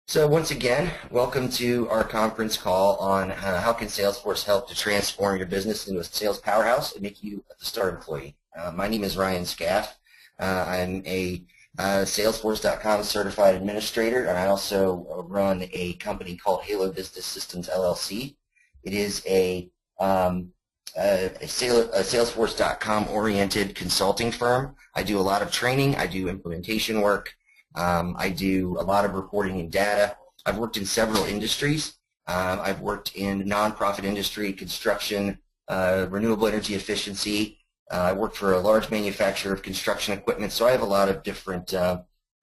So once again, welcome to our conference call on how can Salesforce help to transform your business into a sales powerhouse and make you a star employee. My name is Ryan Scaff. I'm a Salesforce.com certified administrator, and I also run a company called Halo Business Systems LLC. It is a Salesforce.com oriented consulting firm. I do a lot of training. I do implementation work. I do a lot of reporting and data. I've worked in several industries. I've worked in nonprofit industry, construction, renewable energy efficiency. I worked for a large manufacturer of construction equipment, so I have a lot of different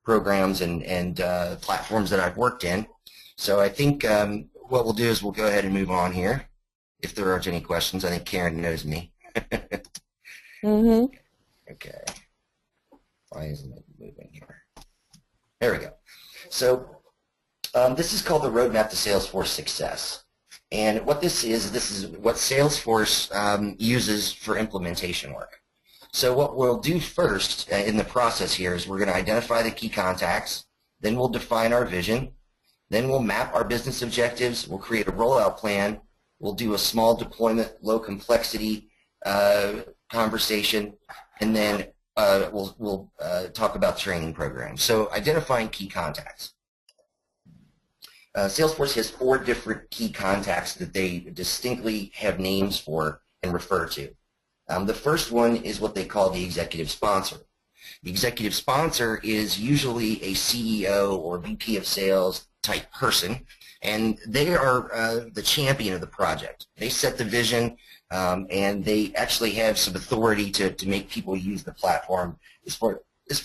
programs and platforms that I've worked in. So I think what we'll do is we'll go ahead and move on here. If there aren't any questions, I think Karen knows me. Okay. Why isn't it moving here? There we go. So this is called the Roadmap to Salesforce Success. And what this is what Salesforce uses for implementation work. So what we'll do first in the process here is we're going to identify the key contacts, then we'll define our vision, then we'll map our business objectives, we'll create a rollout plan, we'll do a small deployment, low complexity conversation, and then we'll talk about training programs. So identifying key contacts. Salesforce has 4 different key contacts that they distinctly have names for and refer to. The first one is what they call the executive sponsor. The executive sponsor is usually a CEO or VP of sales type person, and they are the champion of the project. They set the vision, and they actually have some authority to make people use the platform as far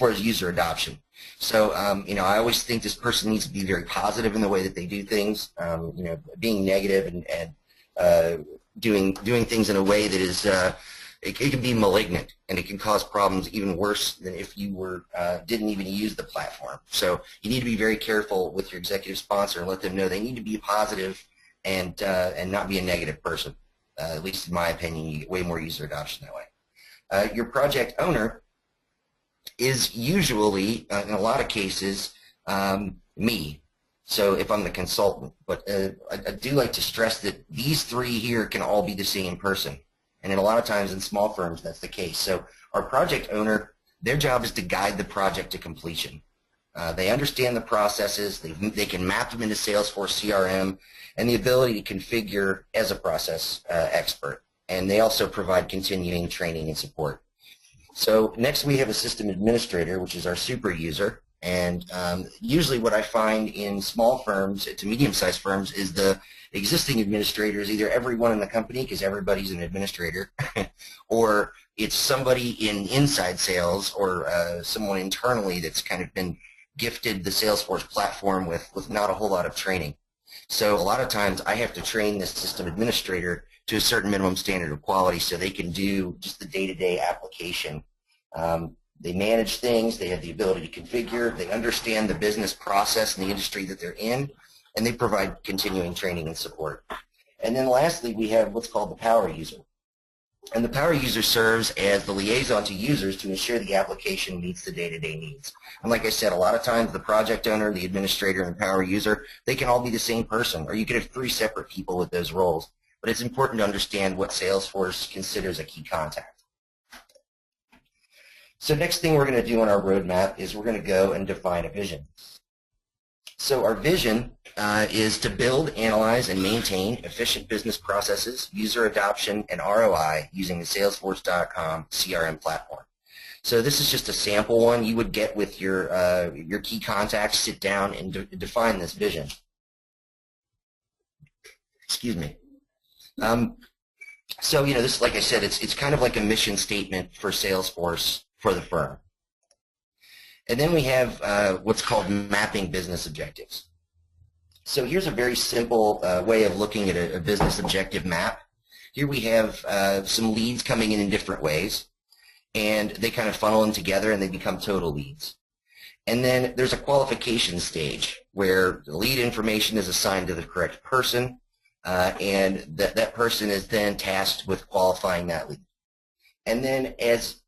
as user adoption. So, I always think this person needs to be very positive in the way that they do things. Being negative and doing things in a way that is it can be malignant, and it can cause problems even worse than if you didn't even use the platform. So you need to be very careful with your executive sponsor and let them know they need to be positive and not be a negative person. At least in my opinion, you get way more user adoption that way. Your project owner is usually, in a lot of cases, me. So if I'm the consultant. But I do like to stress that these 3 here can all be the same person. And a lot of times in small firms, that's the case. So our project owner, their job is to guide the project to completion. They understand the processes. They can map them into Salesforce CRM, and the ability to configure as a process expert. And they also provide continuing training and support. So next we have a system administrator, which is our super user. And usually what I find in small firms to medium-sized firms is the existing administrator is either everyone in the company, because everybody's an administrator, or it's somebody in inside sales or someone internally that's kind of been gifted the Salesforce platform with not a whole lot of training. So a lot of times I have to train this system administrator to a certain minimum standard of quality so they can do just the day-to-day application. They manage things, they have the ability to configure, they understand the business process and the industry that they're in, and they provide continuing training and support. And then lastly, we have what's called the power user. And the power user serves as the liaison to users to ensure the application meets the day-to-day needs. And like I said, a lot of times the project owner, the administrator, and the power user, they can all be the same person, or you could have 3 separate people with those roles. But it's important to understand what Salesforce considers a key contact. So next thing we're going to do on our roadmap is we're going to go and define a vision. So our vision is to build, analyze, and maintain efficient business processes, user adoption, and ROI using the Salesforce.com CRM platform. So this is just a sample one you would get with your key contacts, sit down and define this vision. Excuse me. So this, like I said, it's kind of like a mission statement for Salesforce for the firm. And then we have what's called mapping business objectives. So here's a very simple way of looking at a business objective map. Here we have some leads coming in different ways, and they kind of funnel in together and they become total leads. And then there's a qualification stage where the lead information is assigned to the correct person, and that person is then tasked with qualifying that lead. And then as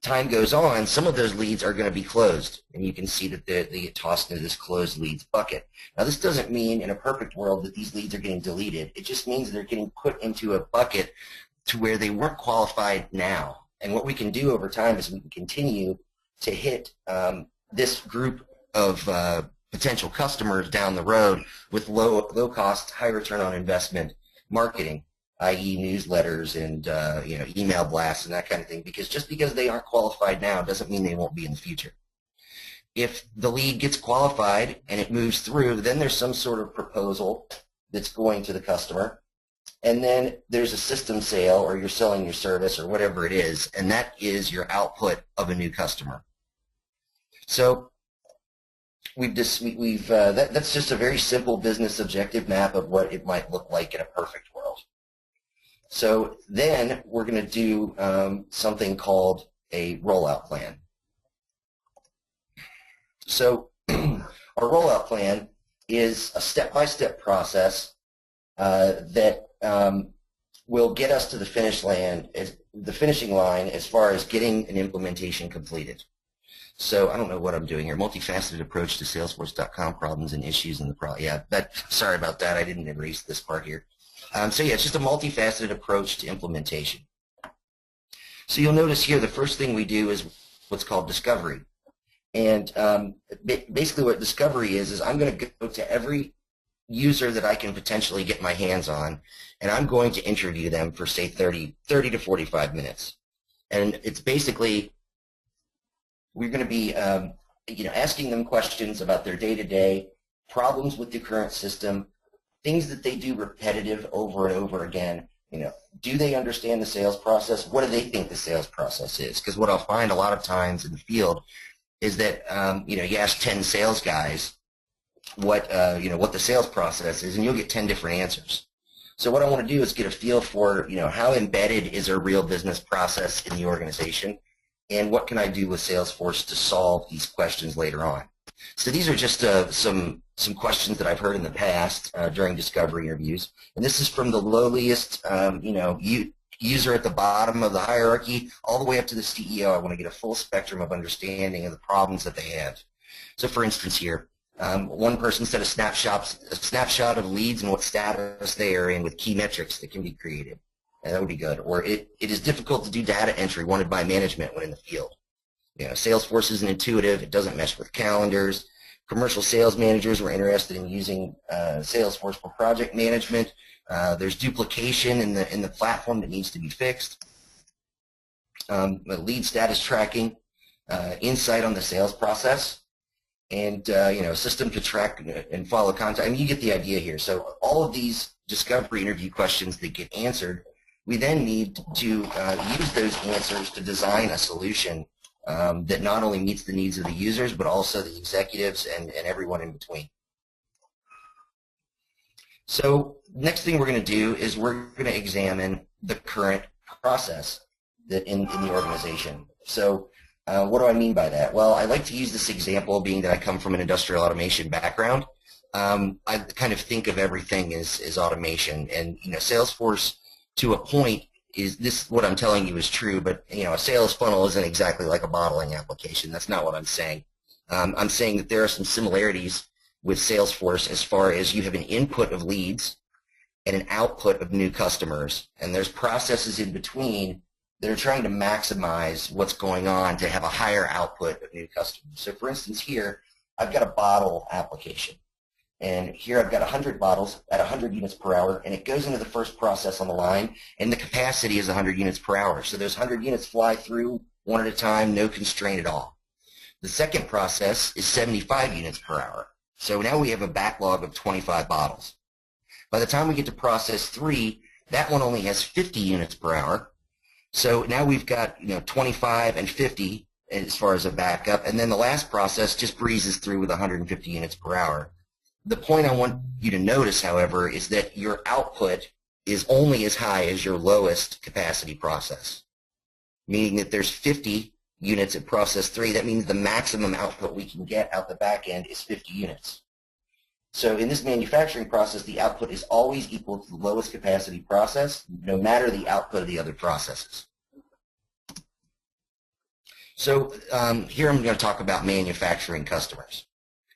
time goes on, some of those leads are going to be closed, and you can see that they get tossed into this closed leads bucket. Now, this doesn't mean in a perfect world that these leads are getting deleted. It just means they're getting put into a bucket to where they weren't qualified now. And what we can do over time is we can continue to hit this group of potential customers down the road with low cost, high return on investment marketing, i.e. newsletters and email blasts and that kind of thing, because just because they aren't qualified now doesn't mean they won't be in the future. If the lead gets qualified and it moves through, then there's some sort of proposal that's going to the customer, and then there's a system sale, or you're selling your service or whatever it is, and that is your output of a new customer. So that's just a very simple business objective map of what it might look like in a perfect world. So then we're going to do something called a rollout plan. So our rollout plan is a step-by-step process that will get us to the finishing line as far as getting an implementation completed. So I don't know what I'm doing here. Multifaceted approach to Salesforce.com problems and issues in the sorry about that. I didn't erase this part here. So yeah, it's just a multifaceted approach to implementation. So you'll notice here the first thing we do is what's called discovery. And basically what discovery is I'm going to go to every user that I can potentially get my hands on, and I'm going to interview them for, say, 30 to 45 minutes. And it's basically, we're going to be asking them questions about their day-to-day, problems with the current system, things that they do repetitive over and over again. Do they understand the sales process? What do they think the sales process is? Because what I'll find a lot of times in the field is that you ask 10 sales guys what the sales process is, and you'll get 10 different answers. So what I want to do is get a feel for how embedded is a real business process in the organization, and what can I do with Salesforce to solve these questions later on. So these are just some questions that I've heard in the past during discovery interviews, and this is from the lowliest user at the bottom of the hierarchy all the way up to the CEO. I want to get a full spectrum of understanding of the problems that they have. So for instance here, one person said a snapshot of leads and what status they are in with key metrics that can be created. And that would be good. Or it is difficult to do data entry wanted by management when in the field. Salesforce isn't intuitive. It doesn't mesh with calendars. Commercial sales managers were interested in using Salesforce for project management. There's duplication in the platform that needs to be fixed. Lead status tracking, insight on the sales process, and system to track and follow contact. I mean, you get the idea here. So all of these discovery interview questions that get answered, we then need to use those answers to design a solution that not only meets the needs of the users, but also the executives and everyone in between. So next thing we're going to do is we're going to examine the current process that in the organization. So what do I mean by that? Well, I like to use this example, being that I come from an industrial automation background. I kind of think of everything as automation, and Salesforce, to a point, is this what I'm telling you is true, but a sales funnel isn't exactly like a bottling application. That's not what I'm saying. I'm saying that there are some similarities with Salesforce as far as you have an input of leads and an output of new customers, and there's processes in between that are trying to maximize what's going on to have a higher output of new customers. So for instance here, I've got a bottle application, and here I've got 100 bottles at 100 units per hour, and it goes into the first process on the line, and the capacity is 100 units per hour. So those 100 units fly through one at a time, no constraint at all. The second process is 75 units per hour. So now we have a backlog of 25 bottles. By the time we get to process 3, that one only has 50 units per hour. So now we've got 25 and 50 as far as a backup, and then the last process just breezes through with 150 units per hour. The point I want you to notice, however, is that your output is only as high as your lowest capacity process, meaning that there's 50 units at process 3. That means the maximum output we can get out the back end is 50 units. So in this manufacturing process, the output is always equal to the lowest capacity process, no matter the output of the other processes. So here I'm going to talk about manufacturing customers.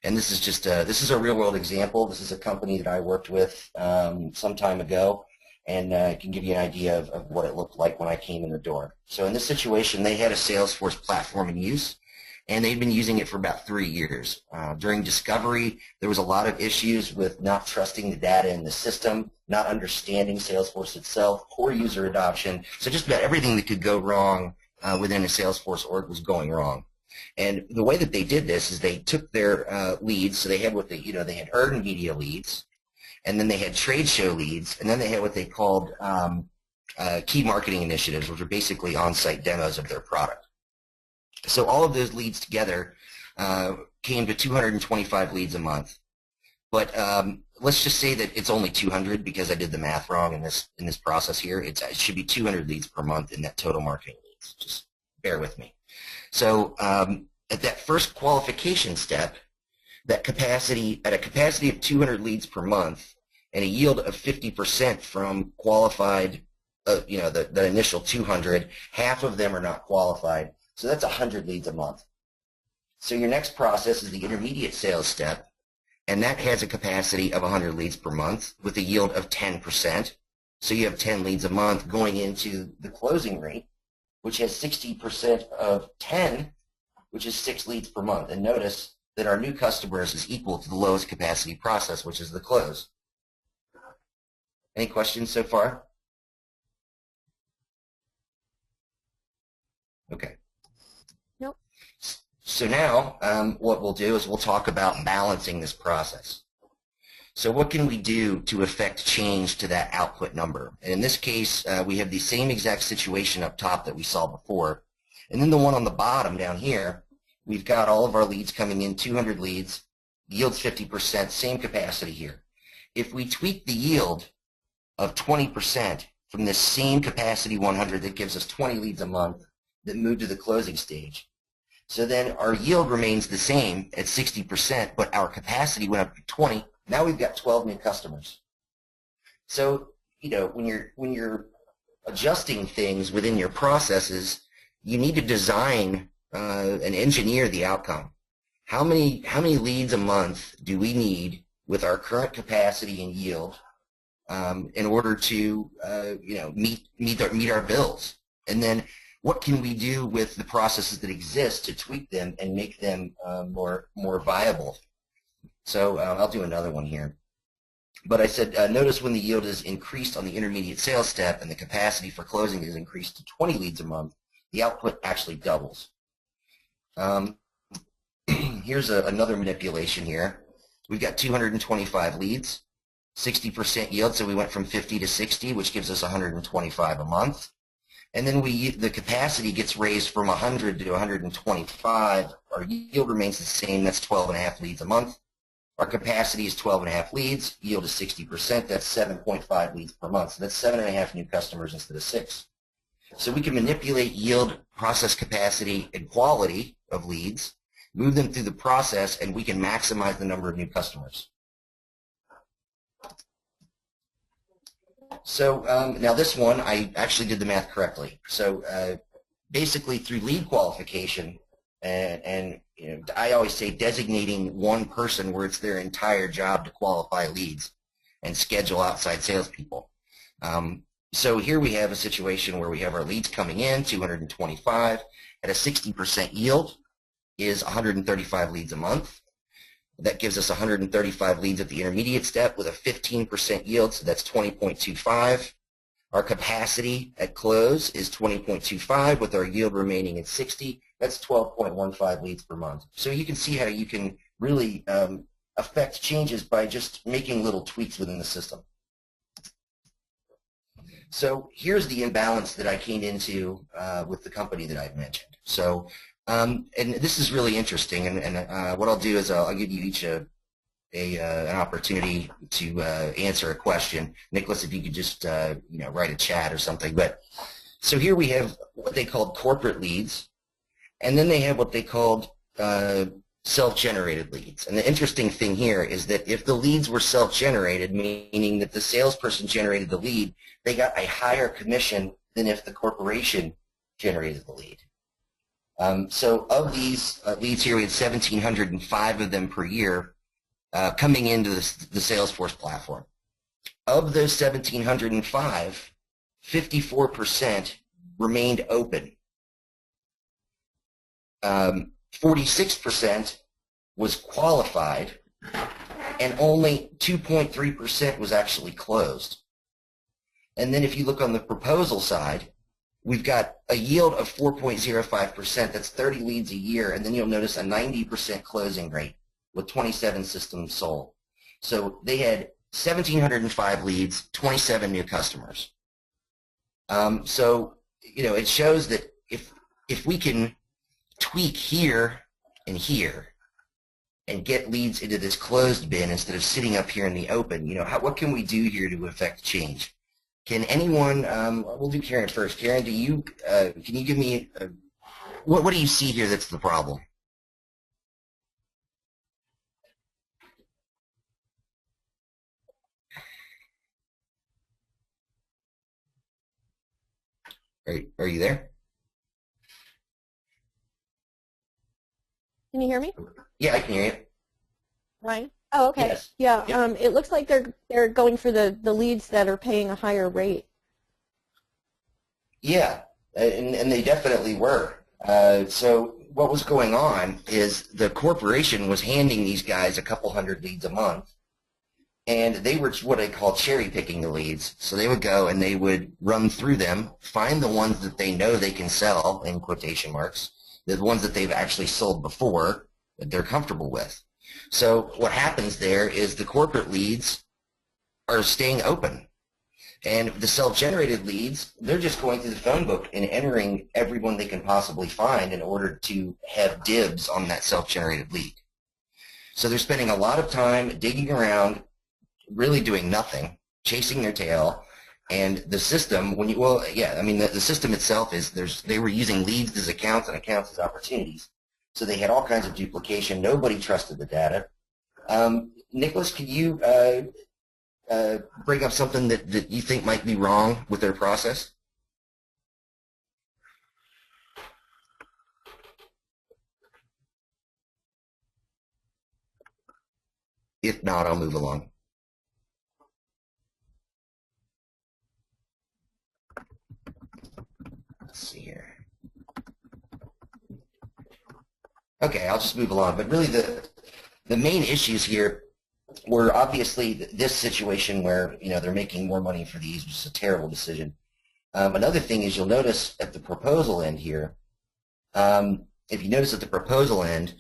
And this is just this is a real-world example. This is a company that I worked with some time ago, and I can give you an idea of what it looked like when I came in the door. So in this situation, they had a Salesforce platform in use, and they'd been using it for about 3 years. During discovery, there was a lot of issues with not trusting the data in the system, not understanding Salesforce itself, poor user adoption. So just about everything that could go wrong within a Salesforce org was going wrong. And the way that they did this is they took their leads. So they had what they had earned media leads, and then they had trade show leads, and then they had what they called key marketing initiatives, which are basically on-site demos of their product. So all of those leads together came to 225 leads a month. But let's just say that it's only 200 because I did the math wrong in this process here. It should be 200 leads per month in that total marketing leads. Just bear with me. So at that first qualification step, at a capacity of 200 leads per month and a yield of 50% from qualified, the initial 200, half of them are not qualified. So that's 100 leads a month. So your next process is the intermediate sales step, and that has a capacity of 100 leads per month with a yield of 10%. So you have 10 leads a month going into the closing rate, which has 60% of 10, which is 6 leads per month. And notice that our new customers is equal to the lowest capacity process, which is the close. Any questions so far? Okay. Nope. So now what we'll do is we'll talk about balancing this process. So what can we do to affect change to that output number? And in this case, we have the same exact situation up top that we saw before. And then the one on the bottom down here, we've got all of our leads coming in, 200 leads, yields 50%, same capacity here. If we tweak the yield of 20% from this same capacity 100, that gives us 20 leads a month that move to the closing stage. So then our yield remains the same at 60%, but our capacity went up to 20. Now we've got 12 new customers. So, when you're adjusting things within your processes, you need to design and engineer the outcome. How many leads a month do we need with our current capacity and yield in order to meet our bills? And then what can we do with the processes that exist to tweak them and make them more viable? So I'll do another one here. But I said, notice when the yield is increased on the intermediate sales step and the capacity for closing is increased to 20 leads a month, the output actually doubles. Here's another manipulation here. We've got 225 leads, 60% yield, so we went from 50 to 60, which gives us 125 a month. And then the capacity gets raised from 100 to 125. Our yield remains the same. That's 12.5 leads a month. Our capacity is 12.5 leads. Yield is 60%. That's 7.5 leads per month. So that's 7.5 new customers instead of 6. So we can manipulate yield, process capacity, and quality of leads, move them through the process, and we can maximize the number of new customers. So now this one, I actually did the math correctly. So basically through lead qualification, and I always say designating one person where it's their entire job to qualify leads and schedule outside salespeople. So here we have a situation where we have our leads coming in, 225, at a 60% yield is 135 leads a month. That gives us 135 leads at the intermediate step with a 15% yield, so that's 20.25. Our capacity at close is 20.25 with our yield remaining at 60. That's 12.15 leads per month. So you can see how you can really affect changes by just making little tweaks within the system. So here's the imbalance that I came into with the company that I've mentioned. So, and this is really interesting, and what I'll do is I'll give you each an opportunity to answer a question. Nicholas, if you could just write a chat or something. But so here we have what they called corporate leads, and then they have what they called self-generated leads. And the interesting thing here is that if the leads were self-generated, meaning that the salesperson generated the lead, they got a higher commission than if the corporation generated the lead. So of these leads here, we had 1,705 of them per year coming into the Salesforce platform. Of those 1,705, 54% remained open. 46% was qualified, and only 2.3% was actually closed. And then if you look on the proposal side, we've got a yield of 4.05%. That's 30 leads a year, and then you'll notice a 90% closing rate with 27 systems sold. So they had 1,705 leads, 27 new customers. So, you know, it shows that if we can tweak here and here and get leads into this closed bin instead of sitting up here in the open, you know, what can we do here to affect change? Can anyone, we'll do Karen first. Karen, can you give me, what do you see here that's the problem? Are you there? Can you hear me? Yeah, I can hear you. Right. Oh, okay. Yes. Yeah. Yep. It looks like they're going for the leads that are paying a higher rate. Yeah, and they definitely were. So what was going on is the corporation was handing these guys a couple hundred leads a month, and they were what I call cherry picking the leads. So they would go and they would run through them, find the ones that they know they can sell, in quotation marks, the ones that they've actually sold before that they're comfortable with. So what happens there is the corporate leads are staying open. And the self-generated leads, they're just going through the phone book and entering everyone they can possibly find in order to have dibs on that self-generated lead. So they're spending a lot of time digging around, really doing nothing, chasing their tail, and the system, the system itself is, they were using leads as accounts and accounts as opportunities. So they had all kinds of duplication. Nobody trusted the data. Nicholas, can you bring up something that you think might be wrong with their process? If not, I'll move along. Let's see here. Okay, I'll just move along. But really the main issues here were obviously this situation where, you know, they're making more money for these, which is a terrible decision. Another thing is you'll notice at the proposal end here, if you notice at the proposal end,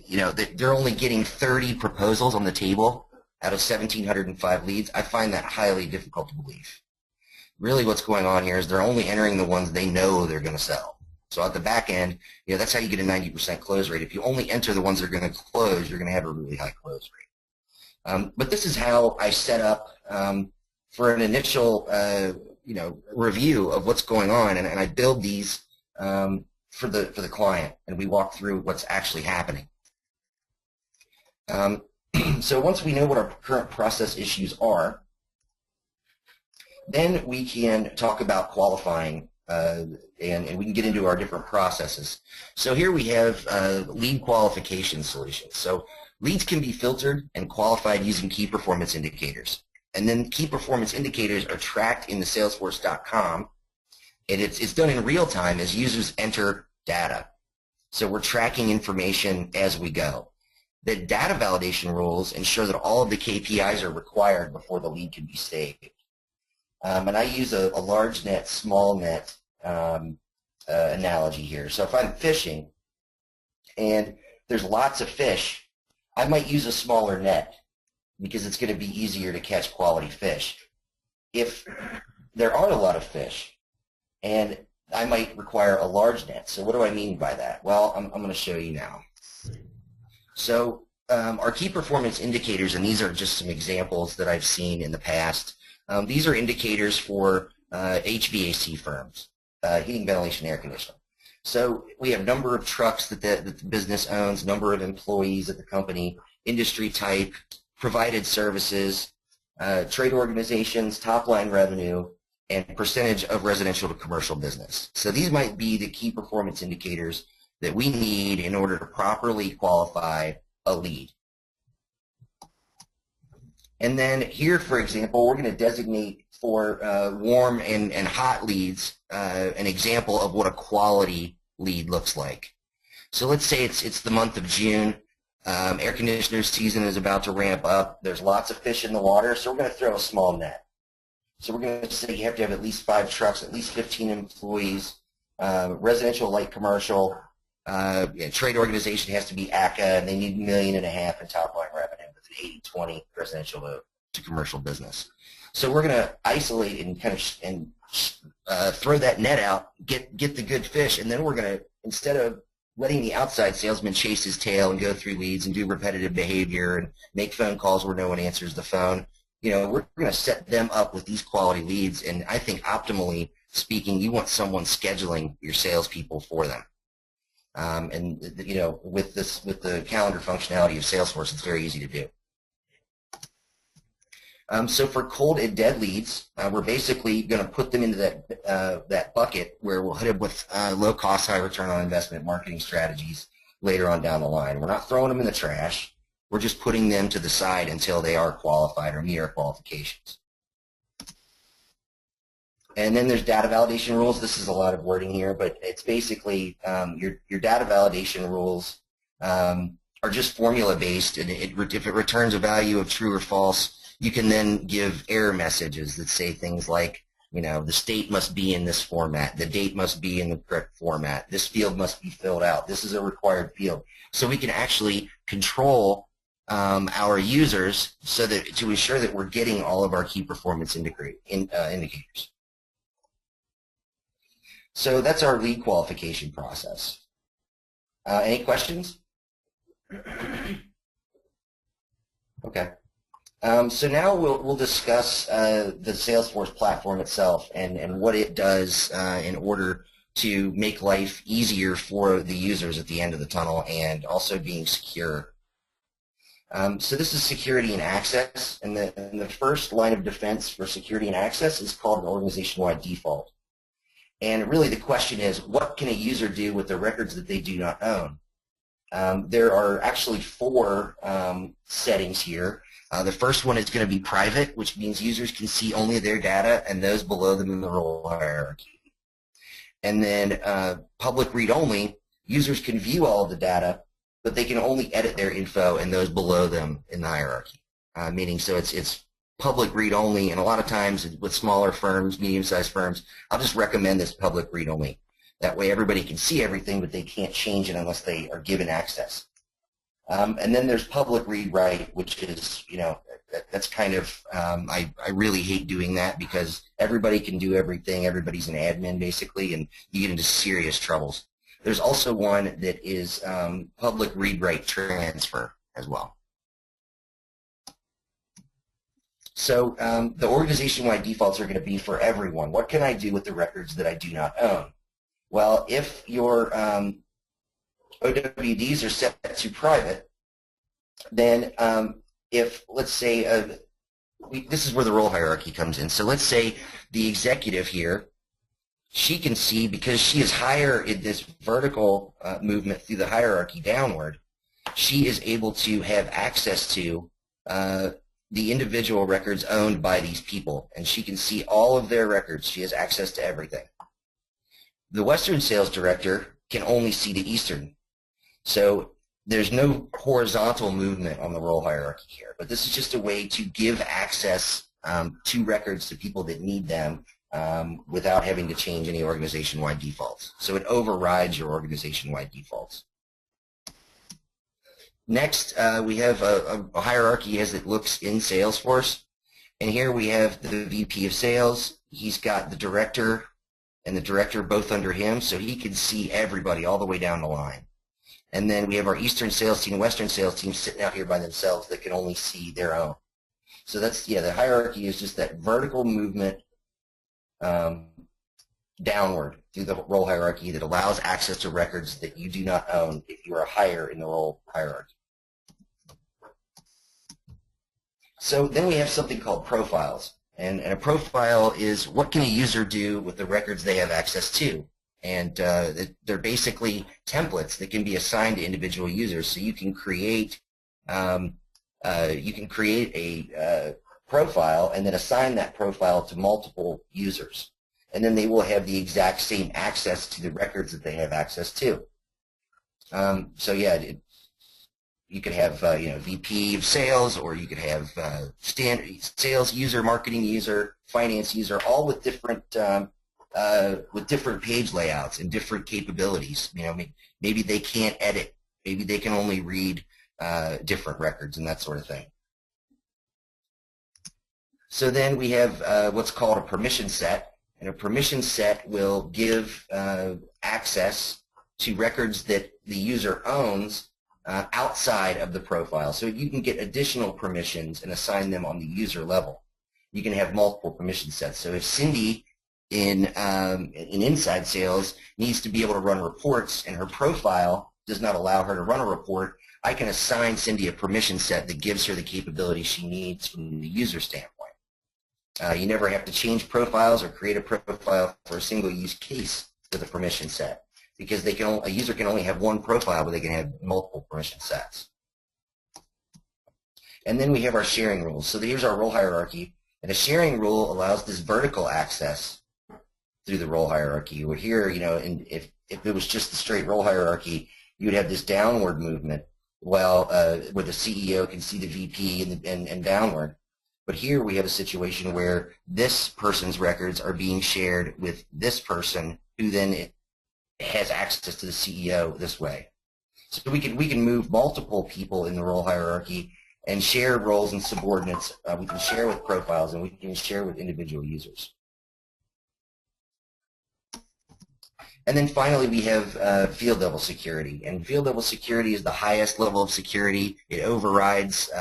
you know, they're only getting 30 proposals on the table out of 1,705 leads. I find that highly difficult to believe. Really what's going on here is they're only entering the ones they know they're going to sell. So at the back end, you know, that's how you get a 90% close rate. If you only enter the ones that are going to close, you're going to have a really high close rate. But this is how I set up for an initial, you know, review of what's going on, and I build these for the client, and we walk through what's actually happening. So once we know what our current process issues are, then we can talk about qualifying, and we can get into our different processes. So here we have lead qualification solutions. So leads can be filtered and qualified using key performance indicators. And then key performance indicators are tracked in the Salesforce.com, and it's done in real time as users enter data. So we're tracking information as we go. The data validation rules ensure that all of the KPIs are required before the lead can be saved. And I use a large net, small net analogy here. So if I'm fishing and there's lots of fish, I might use a smaller net because it's going to be easier to catch quality fish. If there aren't a lot of fish, and I might require a large net. So what do I mean by that? Well, I'm going to show you now. So our key performance indicators, and these are just some examples that I've seen in the past. These are indicators for HVAC firms, heating, ventilation, air conditioning. So we have number of trucks that the business owns, number of employees at the company, industry type, provided services, trade organizations, top-line revenue, and percentage of residential to commercial business. So these might be the key performance indicators that we need in order to properly qualify a lead. And then here, for example, we're going to designate for warm and hot leads an example of what a quality lead looks like. So let's say it's the month of June. Air conditioner season is about to ramp up. There's lots of fish in the water, so we're going to throw a small net. So we're going to say you have to have at least 5 trucks, at least 15 employees, residential, light commercial, trade organization has to be ACA, and they need $1.5 million in top-line revenue with an 80-20 residential to commercial business. So we're going to isolate and kind of throw that net out, get the good fish, and then we're going to, instead of letting the outside salesman chase his tail and go through leads and do repetitive behavior and make phone calls where no one answers the phone, we're going to set them up with these quality leads. And I think optimally speaking, you want someone scheduling your salespeople for them. And with the calendar functionality of Salesforce, it's very easy to do. So for cold and dead leads, we're basically going to put them into that bucket where we'll hit them with low-cost, high-return on investment marketing strategies later on down the line. We're not throwing them in the trash. We're just putting them to the side until they are qualified or meet our qualifications. And then there's data validation rules. This is a lot of wording here, but it's basically your data validation rules are just formula-based, and if it returns a value of true or false, you can then give error messages that say things like, the state must be in this format, the date must be in the correct format, this field must be filled out, this is a required field. So we can actually control our users so that to ensure that we're getting all of our key performance indicators. So that's our lead qualification process. Any questions? Okay. So now we'll discuss the Salesforce platform itself and what it does in order to make life easier for the users at the end of the tunnel and also being secure. So this is security and access, and the first line of defense for security and access is called an organization-wide default. And really the question is, what can a user do with the records that they do not own? There are actually 4 settings here. The first one is going to be private, which means users can see only their data and those below them in the role hierarchy. And then public read-only, users can view all of the data, but they can only edit their info and those below them in the hierarchy. Meaning, so it's public read-only, and a lot of times with smaller firms, medium-sized firms, I'll just recommend this public read-only. That way everybody can see everything, but they can't change it unless they are given access. And then there's public read-write, which is, that's kind of, I really hate doing that because everybody can do everything. Everybody's an admin, basically, and you get into serious troubles. There's also one that is public read-write transfer as well. So the organization-wide defaults are going to be for everyone. What can I do with the records that I do not own? Well, if your OWDs are set to private, then if, let's say, this is where the role hierarchy comes in. So let's say the executive here, she can see, because she is higher in this vertical movement through the hierarchy downward, she is able to have access to the individual records owned by these people, and she can see all of their records. She has access to everything. The Western Sales Director can only see the Eastern. So there's no horizontal movement on the role hierarchy here, but this is just a way to give access to records to people that need them without having to change any organization-wide defaults. So it overrides your organization-wide defaults. Next, we have a hierarchy as it looks in Salesforce, and here we have the VP of Sales. He's got the Director and the Director both under him, so he can see everybody all the way down the line. And then we have our Eastern Sales Team, Western Sales Team sitting out here by themselves that can only see their own. So that's, the hierarchy is just that vertical movement downward through the role hierarchy that allows access to records that you do not own if you are higher in the role hierarchy. So then we have something called profiles. And a profile is what can a user do with the records they have access to. And they're basically templates that can be assigned to individual users. So you can create a profile and then assign that profile to multiple users. And then they will have the exact same access to the records that they have access to. So yeah, you could have VP of sales, or you could have standard sales user, marketing user, finance user, all with different page layouts and different capabilities. Maybe they can't edit, maybe they can only read different records and that sort of thing. So then we have what's called a permission set, and a permission set will give access to records that the user owns outside of the profile. So you can get additional permissions and assign them on the user level. You can have multiple permission sets. So if Cindy in inside sales needs to be able to run reports and her profile does not allow her to run a report, I can assign Cindy a permission set that gives her the capability she needs from the user standpoint. You never have to change profiles or create a profile for a single use case with a permission set, because a user can only have one profile, but they can have multiple permission sets. And then we have our sharing rules. So here's our role hierarchy, and a sharing rule allows this vertical access through the role hierarchy. Where here, if it was just the straight role hierarchy, you would have this downward movement, where the CEO can see the VP and downward. But here we have a situation where this person's records are being shared with this person, who then has access to the CEO this way. So we can move multiple people in the role hierarchy and share roles and subordinates. We can share with profiles, and we can share with individual users. And then finally, we have field level security. And field level security is the highest level of security. It overrides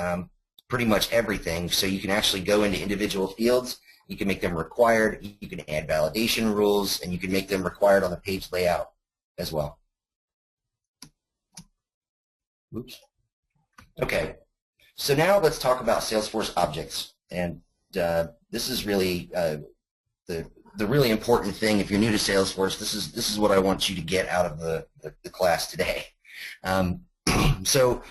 pretty much everything. So you can actually go into individual fields. You can make them required. You can add validation rules, and you can make them required on the page layout as well. Oops. Okay. So now let's talk about Salesforce objects. And this is really the really important thing. If you're new to Salesforce, this is what I want you to get out of the class today. So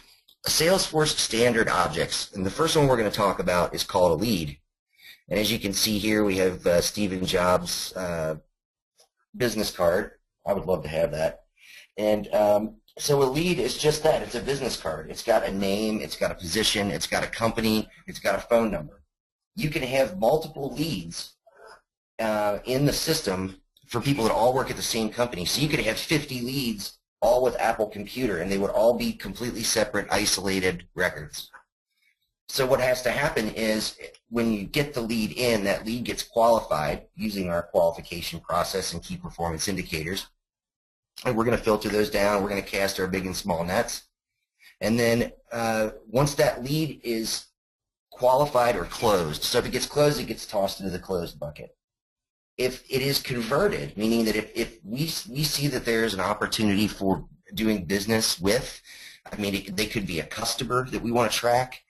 Salesforce standard objects, and the first one we're going to talk about is called a lead. And as you can see here, we have Steve Jobs' business card. I would love to have that. And so a lead is just that. It's a business card. It's got a name, it's got a position, it's got a company, it's got a phone number. You can have multiple leads in the system for people that all work at the same company. So you could have 50 leads all with Apple Computer, and they would all be completely separate, isolated records. So what has to happen is when you get the lead in, that lead gets qualified using our qualification process and key performance indicators. And we're going to filter those down. We're going to cast our big and small nets. And then once that lead is qualified or closed, so if it gets closed, it gets tossed into the closed bucket. If it is converted, meaning that if we see that there's an opportunity for doing business with, they could be a customer that we want to track.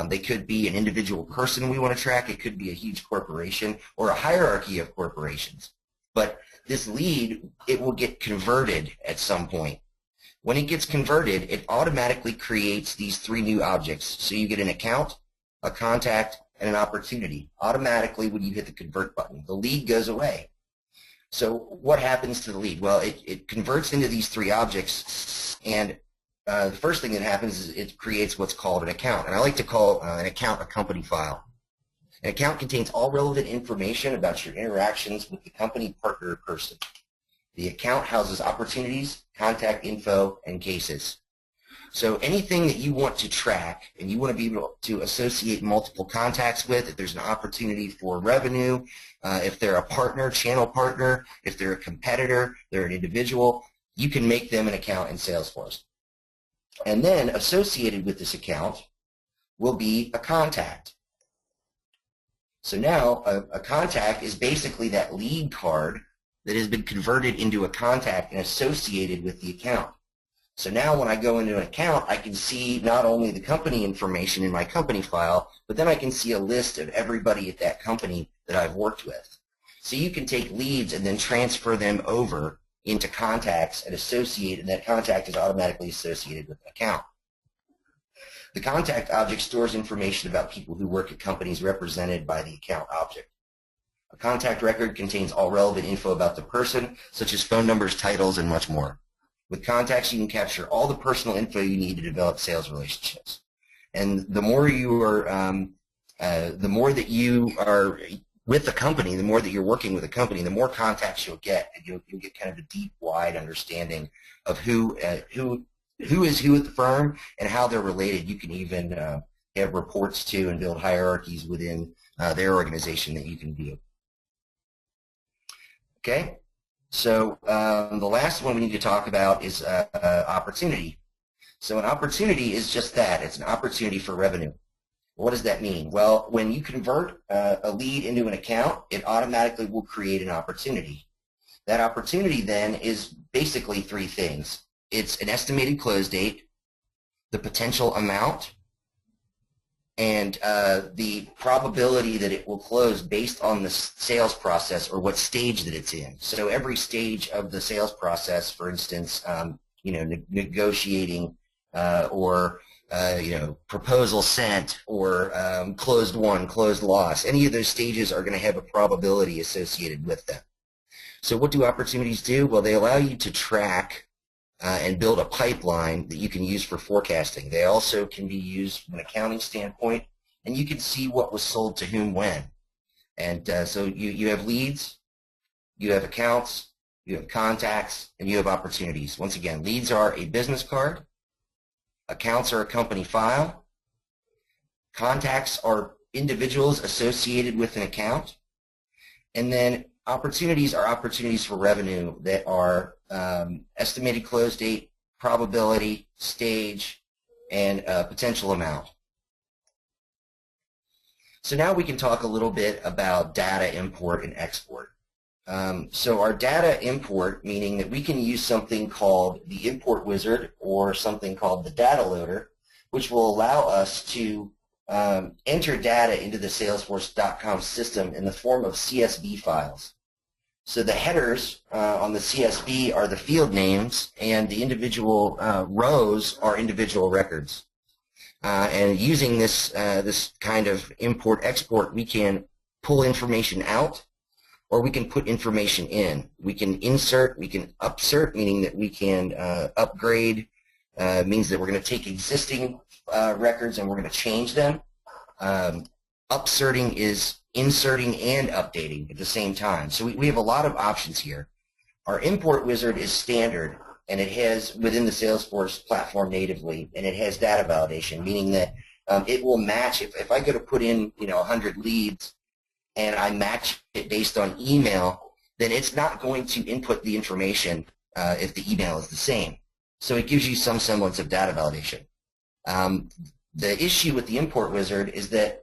They could be an individual person we want to track. It could be a huge corporation or a hierarchy of corporations. But this lead, it will get converted at some point. When it gets converted, it automatically creates these 3 new objects. So you get an account, a contact, and an opportunity. Automatically, when you hit the convert button, the lead goes away. So what happens to the lead? Well, it converts into these 3 objects, and the first thing that happens is it creates what's called an account. And I like to call an account a company file. An account contains all relevant information about your interactions with the company, partner, or person. The account houses opportunities, contact info, and cases. So anything that you want to track and you want to be able to associate multiple contacts with, if there's an opportunity for revenue, if they're a partner, channel partner, if they're a competitor, they're an individual, you can make them an account in Salesforce. And then associated with this account will be a contact. So now a contact is basically that lead card that has been converted into a contact and associated with the account. So now when I go into an account, I can see not only the company information in my company file, but then I can see a list of everybody at that company that I've worked with. So you can take leads and then transfer them over into contacts and associate, and that contact is automatically associated with an account. The contact object stores information about people who work at companies represented by the account object. A contact record contains all relevant info about the person, such as phone numbers, titles, and much more. With contacts, you can capture all the personal info you need to develop sales relationships. And the more you are, the more that you are with the company, the more that you're working with a company, the more contacts you'll get, and you'll get kind of a deep, wide understanding of who is who at the firm and how they're related. You can even have reports to and build hierarchies within their organization that you can view. Okay, so the last one we need to talk about is opportunity. So an opportunity is just that. It's an opportunity for revenue. What does that mean? Well, when you convert a lead into an account, it automatically will create an opportunity. That opportunity then is basically three things. It's an estimated close date, the potential amount, and the probability that it will close based on the sales process or what stage that it's in. So every stage of the sales process, for instance, negotiating or proposal sent or closed won, closed loss, any of those stages are going to have a probability associated with them. So what do opportunities do? Well, they allow you to track and build a pipeline that you can use for forecasting. They also can be used from an accounting standpoint, and you can see what was sold to whom when. And so you have leads, you have accounts, you have contacts, and you have opportunities. Once again, leads are a business card, accounts are a company file, contacts are individuals associated with an account, and then opportunities are opportunities for revenue that are estimated close date, probability, stage, and potential amount. So now we can talk a little bit about data import and export. So our data import, meaning that we can use something called the import wizard or something called the data loader, which will allow us to enter data into the Salesforce.com system in the form of CSV files. So the headers on the CSV are the field names, and the individual rows are individual records. And using this this kind of import-export, we can pull information out, or we can put information in. We can insert, we can upsert, meaning that we can upgrade, means that we're going to take existing records and we're going to change them. Upserting is inserting and updating at the same time. So we have a lot of options here. Our import wizard is standard, and it has within the Salesforce platform natively, and it has data validation, meaning that it will match. If I go to put in 100 leads and I match it based on email, then it's not going to input the information if the email is the same. So it gives you some semblance of data validation. The issue with the import wizard is that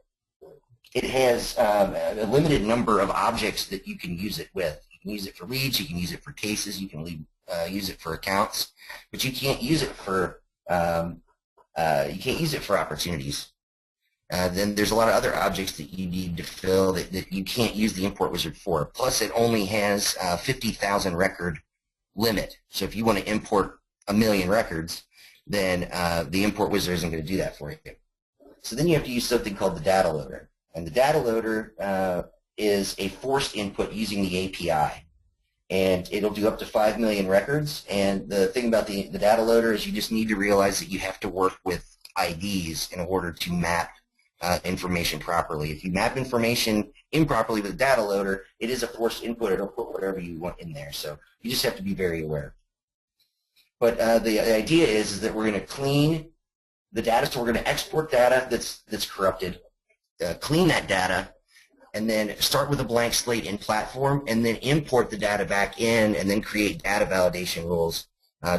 it has a limited number of objects that you can use it with. You can use it for leads, you can use it for cases, you can use it for accounts, but you can't use it for opportunities. Then there's a lot of other objects that you need to fill that you can't use the import wizard for. Plus, it only has 50,000 record limit. So if you want to import 1 million records, then the import wizard isn't going to do that for you. So then you have to use something called the data loader. And the data loader is a forced input using the API. And it'll do up to 5 million records. And the thing about the data loader is you just need to realize that you have to work with IDs in order to map information properly. If you map information improperly with the data loader, it is a forced input. It'll put whatever you want in there. So you just have to be very aware. But the idea is that we're going to clean the data. So we're going to export data that's corrupted, clean that data, and then start with a blank slate in platform, and then import the data back in, and then create data validation rules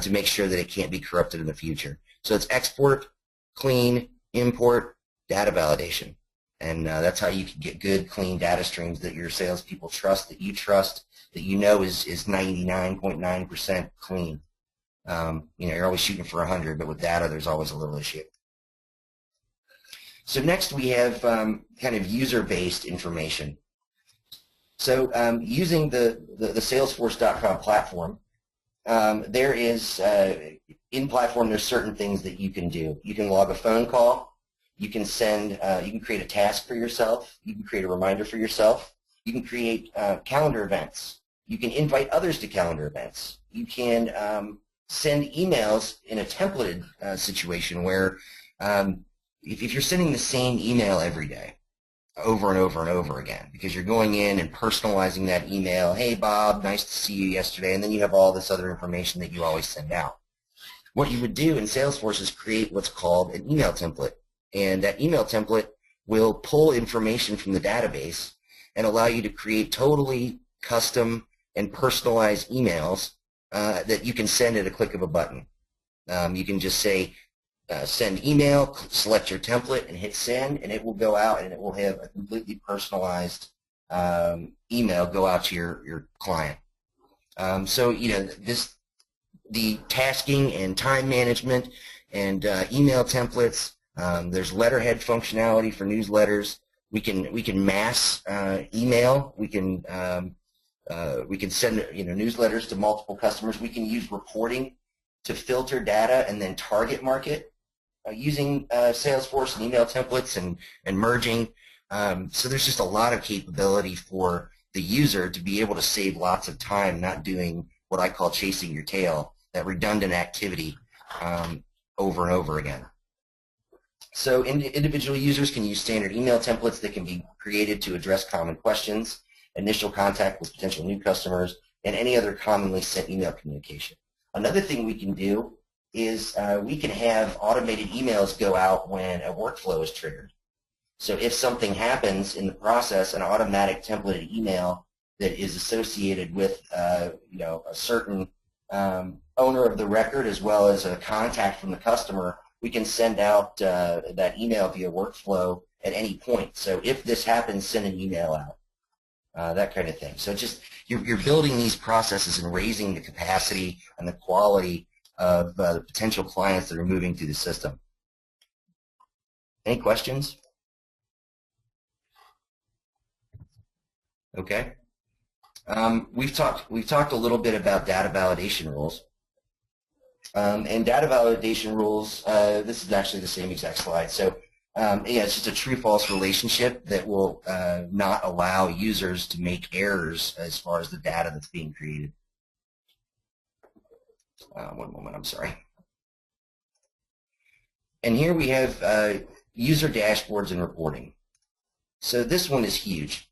to make sure that it can't be corrupted in the future. So it's export, clean, import, data validation. And that's how you can get good, clean data streams that your salespeople trust, that you know is 99.9% clean. You're always shooting for 100, but with data, there's always a little issue. So next we have kind of user-based information. So using the Salesforce.com platform, there is, in platform, there's certain things that you can do. You can log a phone call. You can send, you can create a task for yourself. You can create a reminder for yourself. You can create calendar events. You can invite others to calendar events. You can send emails in a templated situation where if you're sending the same email every day, over and over and over again, because you're going in and personalizing that email, hey Bob, nice to see you yesterday, and then you have all this other information that you always send out. What you would do in Salesforce is create what's called an email template, and that email template will pull information from the database and allow you to create totally custom and personalized emails that you can send at a click of a button. You can just say, send email, select your template, and hit send, and it will go out and it will have a completely personalized email go out to your client. So, you know, the tasking and time management and email templates, there's letterhead functionality for newsletters. We can mass email. We can send, you know, newsletters to multiple customers. We can use reporting to filter data and then target market using Salesforce and email templates and merging. So there's just a lot of capability for the user to be able to save lots of time not doing what I call chasing your tail, that redundant activity over and over again. So individual users can use standard email templates that can be created to address common questions, initial contact with potential new customers, and any other commonly sent email communication. Another thing we can do is we can have automated emails go out when a workflow is triggered. So if something happens in the process, an automatic templated email that is associated with you know, a certain owner of the record as well as a contact from the customer, we can send out that email via workflow at any point. So if this happens, send an email out, that kind of thing. So just you're building these processes and raising the capacity and the quality of the potential clients that are moving through the system. Any questions? Okay. We've talked a little bit about data validation rules. And data validation rules, this is actually the same exact slide. So yeah, it's just a true-false relationship that will not allow users to make errors as far as the data that's being created. One moment, I'm sorry. And here we have user dashboards and reporting. So this one is huge.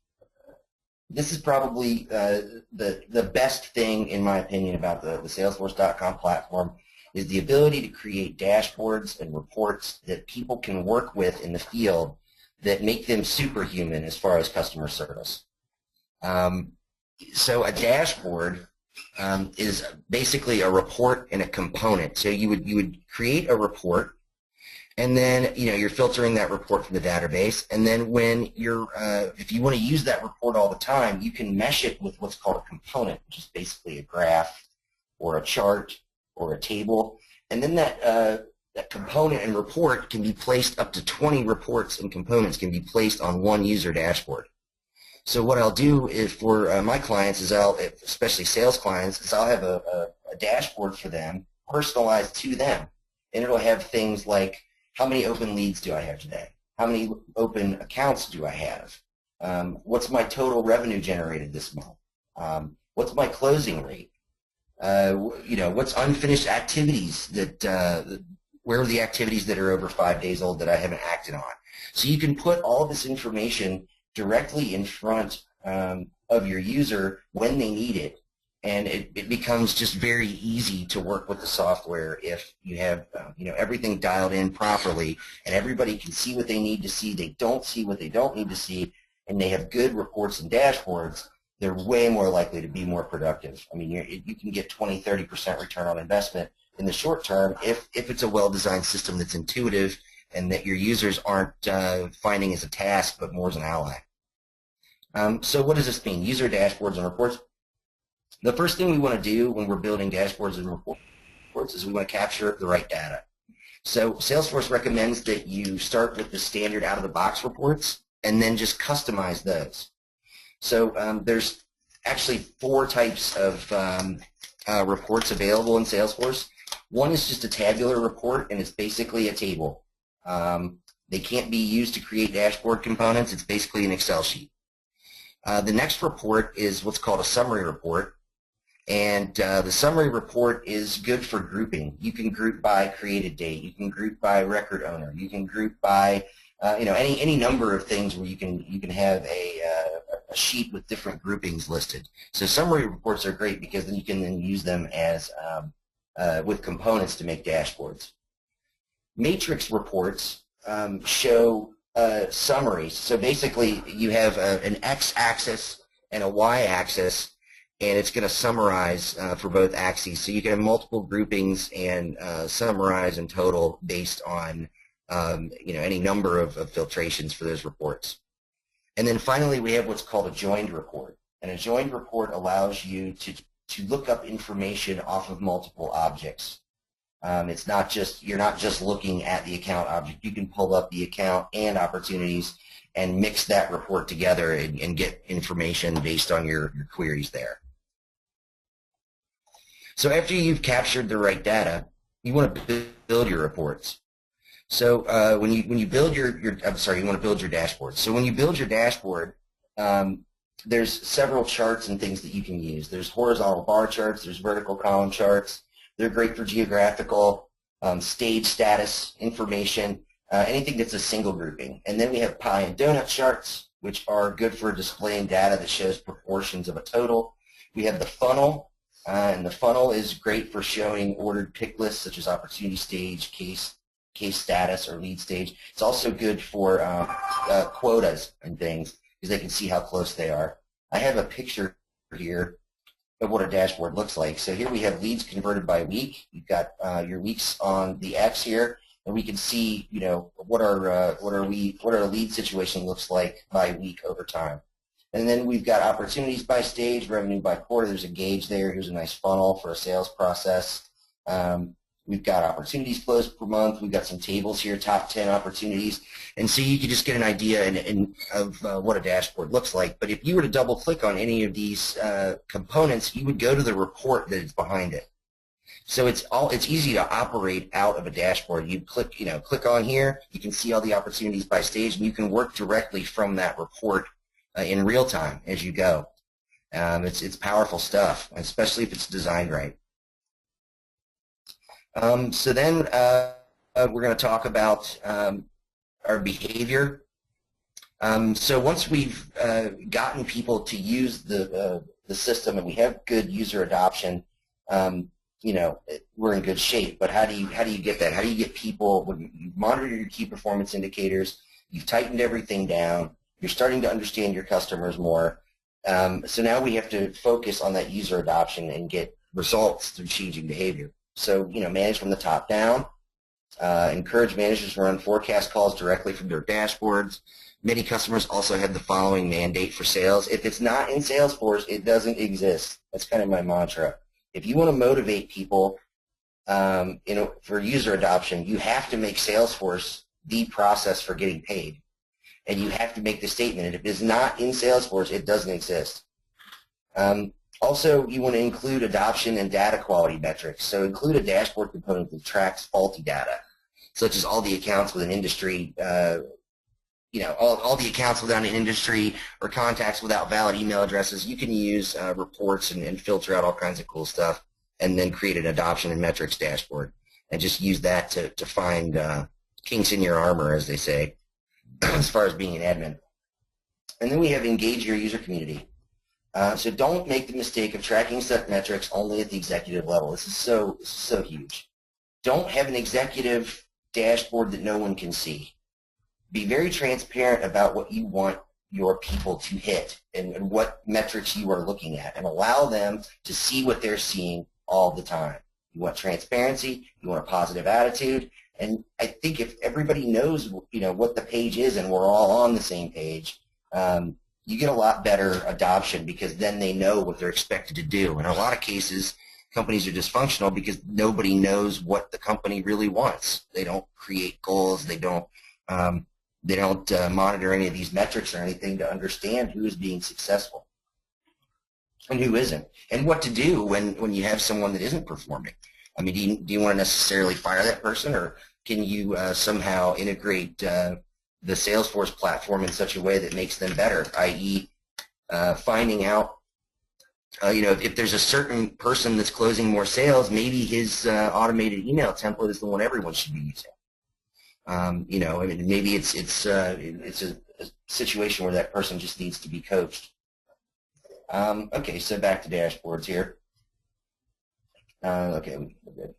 This is probably the best thing, in my opinion, about the Salesforce.com platform is the ability to create dashboards and reports that people can work with in the field that make them superhuman as far as customer service. So a dashboard is basically a report and a component. So you would create a report, and then you're filtering that report from the database. And then when you're if you want to use that report all the time, you can mesh it with what's called a component, which is basically a graph or a chart or a table. And then that component and report can be placed, up to 20 reports and components can be placed on one user dashboard. So what I'll do is for my clients is especially sales clients, is I'll have a dashboard for them, personalized to them. And it'll have things like, how many open leads do I have today? How many open accounts do I have? What's my total revenue generated this month? What's my closing rate? What's unfinished activities that, where are the activities that are over 5 days old that I haven't acted on? So you can put all this information directly in front of your user when they need it, and it becomes just very easy to work with the software if you have everything dialed in properly, and everybody can see what they need to see, they don't see what they don't need to see, and they have good reports and dashboards. They're way more likely to be more productive. I mean, you can get 20–30% return on investment in the short term if it's a well-designed system that's intuitive and that your users aren't finding as a task but more as an ally. So what does this mean? User dashboards and reports. The first thing we want to do when we're building dashboards and reports is we want to capture the right data. So Salesforce recommends that you start with the standard out-of-the-box reports and then just customize those. So there's actually 4 types of reports available in Salesforce. One is just a tabular report, and it's basically a table. They can't be used to create dashboard components. It's basically an Excel sheet. The next report is what's called a summary report. And the summary report is good for grouping. You can group by created date. You can group by record owner. You can group by any number of things where you can have a sheet with different groupings listed. So summary reports are great because then you can then use them as with components to make dashboards. Matrix reports show summaries. So basically, you have an x-axis and a y-axis, and it's going to summarize for both axes. So you can have multiple groupings and summarize in total based on any number of filtrations for those reports. And then finally, we have what's called a joined report. And a joined report allows you to look up information off of multiple objects. It's not just, you're not just looking at the account object. You can pull up the account and opportunities and mix that report together and get information based on your queries there. So after you've captured the right data, you want to build your reports. So when you build you want to build your dashboard. So when you build your dashboard, there's several charts and things that you can use. There's horizontal bar charts. There's vertical column charts. They're great for geographical, stage status information, anything that's a single grouping. And then we have pie and donut charts, which are good for displaying data that shows proportions of a total. We have the funnel. And the funnel is great for showing ordered pick lists such as opportunity stage, case status, or lead stage. It's also good for quotas and things because they can see how close they are. I have a picture here of what a dashboard looks like. So here we have leads converted by week. You've got your weeks on the X here, and we can see what our lead situation looks like by week over time. And then we've got opportunities by stage, revenue by quarter. There's a gauge there. Here's a nice funnel for a sales process. We've got opportunities closed per month. We've got some tables here, top 10 opportunities. And so you can just get an idea of what a dashboard looks like. But if you were to double click on any of these components, you would go to the report that is behind it. So it's easy to operate out of a dashboard. You click on here, you can see all the opportunities by stage, and you can work directly from that report in real time as you go. It's powerful stuff, especially if it's designed right. So then we're going to talk about our behavior. So once we've gotten people to use the system and we have good user adoption, we're in good shape. But how do you get that? How do you get people, when you monitor your key performance indicators, you've tightened everything down, you're starting to understand your customers more. So now we have to focus on that user adoption and get results through changing behavior. So, manage from the top down, encourage managers to run forecast calls directly from their dashboards. Many customers also have the following mandate for sales. If it's not in Salesforce, it doesn't exist. That's kind of my mantra. If you want to motivate people for user adoption, you have to make Salesforce the process for getting paid. And you have to make the statement, and if it's not in Salesforce, it doesn't exist. Also, you want to include adoption and data quality metrics. So include a dashboard component that tracks faulty data, such as all the accounts with an industry, all the accounts without an industry or contacts without valid email addresses. You can use reports and filter out all kinds of cool stuff, and then create an adoption and metrics dashboard, and just use that to find kinks in your armor, as they say, as far as being an admin. And then we have engage your user community. So don't make the mistake of tracking set metrics only at the executive level. This is so huge. Don't have an executive dashboard that no one can see. Be very transparent about what you want your people to hit and what metrics you are looking at, and allow them to see what they're seeing all the time. You want transparency, you want a positive attitude, and I think if everybody knows what the page is and we're all on the same page, you get a lot better adoption, because then they know what they're expected to do. In a lot of cases, companies are dysfunctional because nobody knows what the company really wants. They don't create goals. They don't monitor any of these metrics or anything to understand who is being successful. and who isn't, and what to do when you have someone that isn't performing. I mean, do you want to necessarily fire that person, or can you somehow integrate the Salesforce platform in such a way that makes them better, i.e., finding out, if there's a certain person that's closing more sales, maybe his automated email template is the one everyone should be using. I mean, maybe it's a situation where that person just needs to be coached. Okay, so back to dashboards here. Okay, we're good.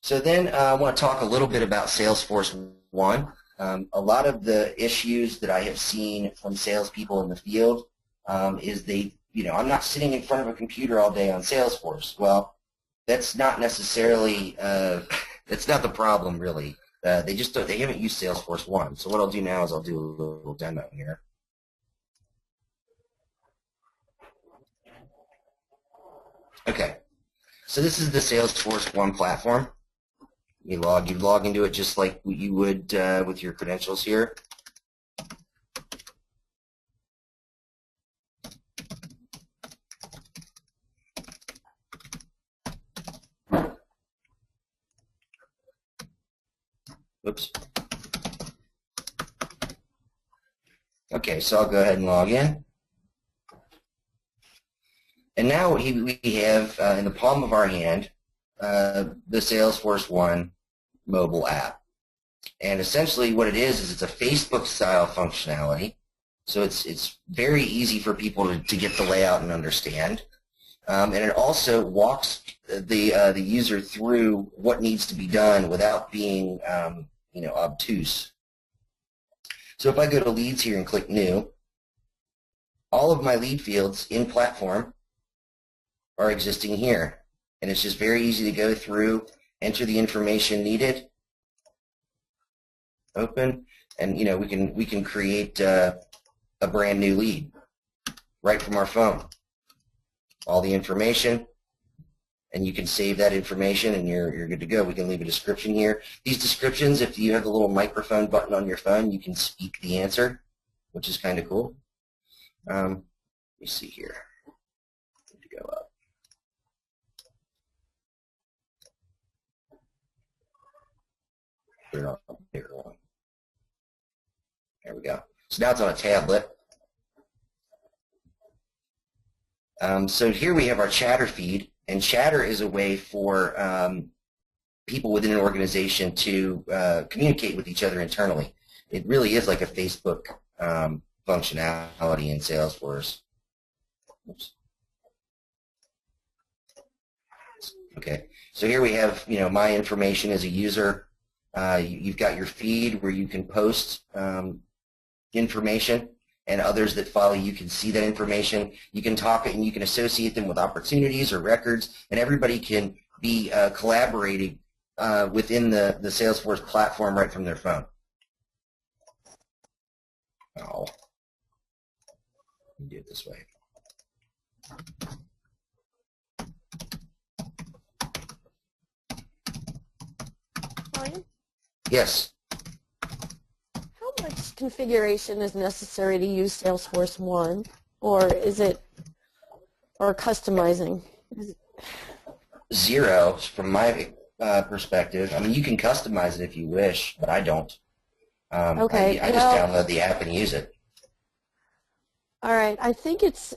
So then I want to talk a little bit about Salesforce One. A lot of the issues that I have seen from salespeople in the field is I'm not sitting in front of a computer all day on Salesforce. Well, that's not necessarily, that's not the problem really. They haven't used Salesforce One. So what I'll do now is I'll do a little demo here. Okay, so this is the Salesforce One platform. You log into it just like you would with your credentials here. Oops. Okay, so I'll go ahead and log in. And now we have in the palm of our hand the Salesforce One mobile app. And essentially what it is it's a Facebook-style functionality. So it's very easy for people to get the layout and understand. And it also walks the user through what needs to be done without being obtuse. So if I go to leads here and click new, all of my lead fields in platform are existing here. And it's just very easy to go through, enter the information needed, open, and we can create a brand new lead right from our phone. All the information, and you can save that information, and you're good to go. We can leave a description here. These descriptions, if you have the little microphone button on your phone, you can speak the answer, which is kind of cool. Let me see here. Need to go up. Put it on a bigger one. There we go. So now it's on a tablet. So here we have our chatter feed, and chatter is a way for people within an organization to communicate with each other internally. It really is like a Facebook functionality in Salesforce. Oops. Okay, so here we have my information as a user. You've got your feed where you can post information, and others that follow you can see that information. You can talk and you can associate them with opportunities or records, and everybody can be collaborating within the Salesforce platform right from their phone. Oh, let me do it this way. Ryan? Yes. How much configuration is necessary to use Salesforce One, or customizing? Zero from my perspective. I mean, you can customize it if you wish, but I don't. Okay. I just download the app and use it. All right. I think it's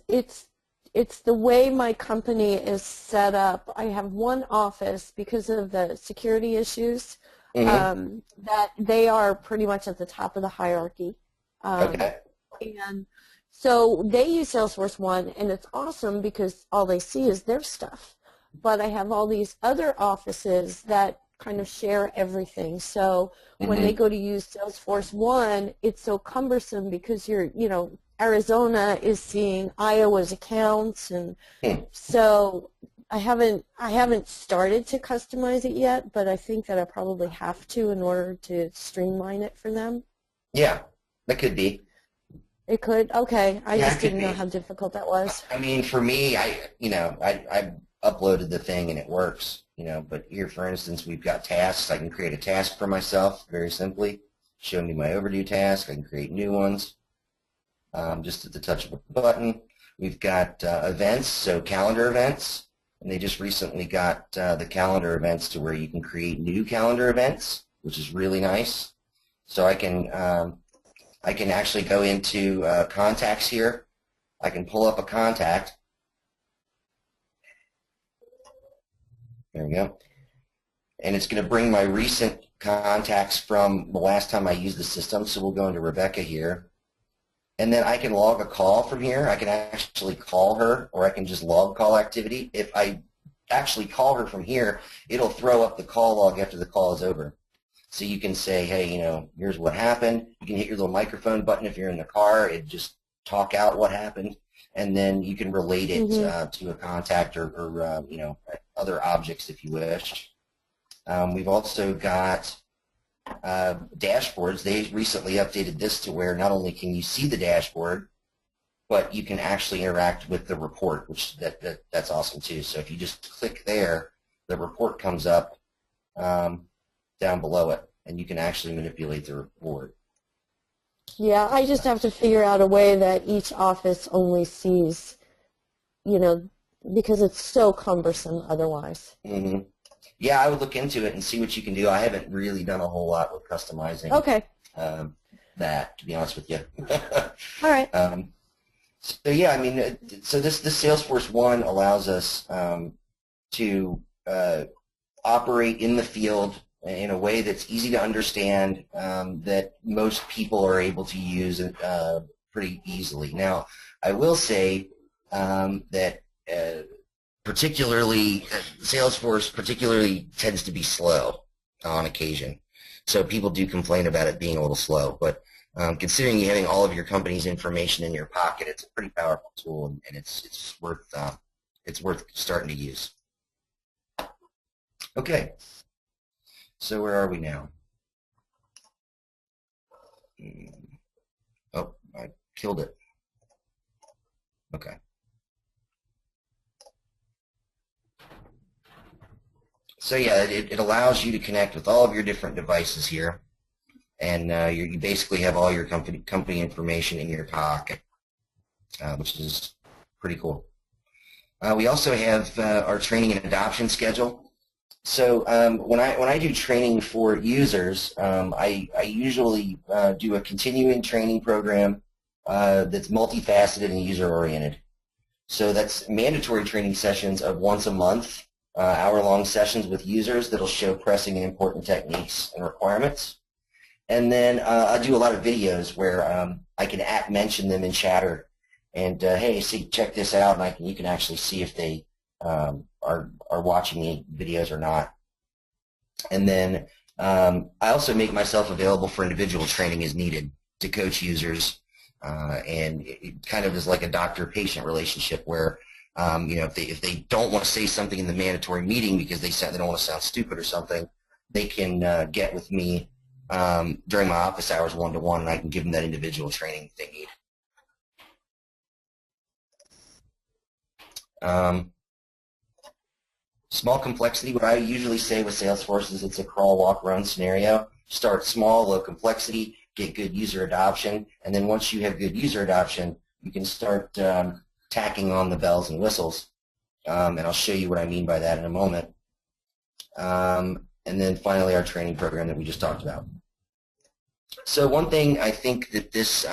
the way my company is set up. I have one office because of the security issues. Mm-hmm. That they are pretty much at the top of the hierarchy. Okay. And so they use Salesforce One, and it's awesome because all they see is their stuff. But I have all these other offices that kind of share everything. So when they go to use Salesforce One, it's so cumbersome because Arizona is seeing Iowa's accounts, and so I haven't started to customize it yet, but I think that I probably have to in order to streamline it for them. Yeah, that could be. It could? Okay. I just didn't know how difficult that was. I mean, for me, I uploaded the thing and it works, but here, for instance, we've got tasks. I can create a task for myself very simply, show me my overdue task. I can create new ones just at the touch of a button. We've got events, so calendar events, and they just recently got the calendar events to where you can create new calendar events, which is really nice. So I can actually go into contacts here. I can pull up a contact. There we go. And it's going to bring my recent contacts from the last time I used the system. So we'll go into Rebecca here. And then I can log a call from here. I can actually call her, or I can just log call activity. If I actually call her from here, it'll throw up the call log after the call is over. So you can say, hey, you know, here's what happened. You can hit your little microphone button if you're in the car. It just talk out what happened. And then you can relate it to a contact or you know, other objects if you wish. We've also got dashboards. They recently updated this to where not only can you see the dashboard, but you can actually interact with the report, which that's awesome too. So if you just click there, the report comes up down below it, and you can actually manipulate the report. Yeah, I just have to figure out a way that each office only sees, you know, because it's so cumbersome otherwise. Mm-hmm. Yeah, I would look into it and see what you can do. I haven't really done a whole lot with customizing that, to be honest with you. All right. So yeah, I mean, so this Salesforce 1 allows us to operate in the field in a way that's easy to understand, that most people are able to use pretty easily. Now, I will say that particularly Salesforce particularly tends to be slow on occasion. So people do complain about it being a little slow, but considering you having all of your company's information in your pocket, it's a pretty powerful tool, and it's worth starting to use. Okay, so where are we now? Oh, I killed it. Okay. So yeah, it allows you to connect with all of your different devices here, and you basically have all your company information in your pocket, which is pretty cool. We also have our training and adoption schedule. So when I do training for users, I usually do a continuing training program that's multifaceted and user-oriented. So that's mandatory training sessions of once a month. Hour-long sessions with users that'll show pressing and important techniques and requirements. And then I do a lot of videos where I can mention them in chatter, and hey, see, check this out, and you can actually see if they are watching the videos or not. And then I also make myself available for individual training as needed to coach users, and it kind of is like a doctor-patient relationship where you know, if they don't want to say something in the mandatory meeting because they don't want to sound stupid or something, they can get with me during my office hours one-to-one, and I can give them that individual training they need. Small complexity, what I usually say with Salesforce is it's a crawl, walk, run scenario. Start small, low complexity, get good user adoption, and then once you have good user adoption, you can start tacking on the bells and whistles, and I'll show you what I mean by that in a moment. And then finally our training program that we just talked about. So one thing I think that this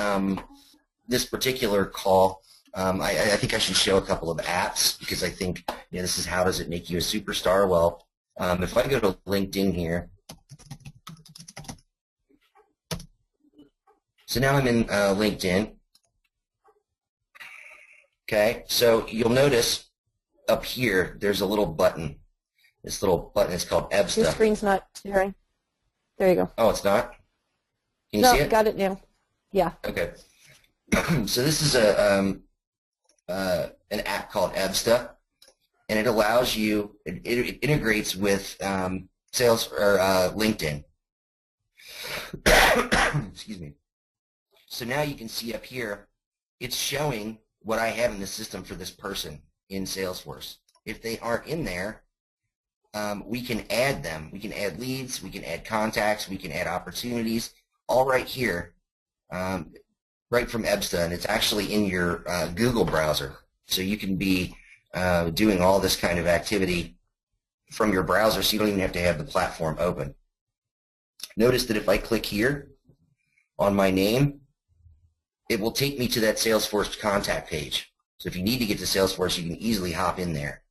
particular call, I think I should show a couple of apps, because I think, you know, this is how does it make you a superstar. Well, if I go to LinkedIn here, so now I'm in LinkedIn. Okay, so you'll notice up here there's a little button. This little button is called EBSTA. Your screen's not sharing. There you go. Oh, it's not? Can you see it? Got it now. Yeah. Okay. So this is an app called EBSTA, and it allows you, it integrates with LinkedIn. Excuse me. So now you can see up here, it's showing what I have in the system for this person in Salesforce. If they aren't in there, we can add them. We can add leads, we can add contacts, we can add opportunities, all right here right from EBSTA, and it's actually in your Google browser. So you can be doing all this kind of activity from your browser, so you don't even have to have the platform open. Notice that if I click here on my name, it will take me to that Salesforce contact page. So if you need to get to Salesforce, you can easily hop in there.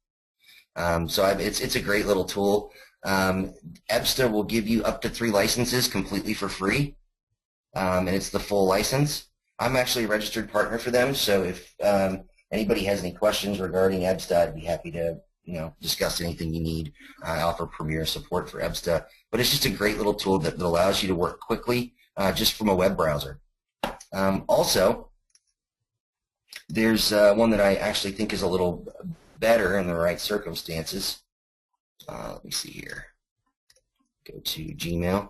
It's a great little tool. EBSTA will give you up to 3 licenses completely for free, and it's the full license. I'm actually a registered partner for them, so if anybody has any questions regarding EBSTA, I'd be happy to discuss anything you need. I offer premier support for EBSTA, but it's just a great little tool that allows you to work quickly just from a web browser. Also, there's one that I actually think is a little better in the right circumstances. Let me see here. Go to Gmail.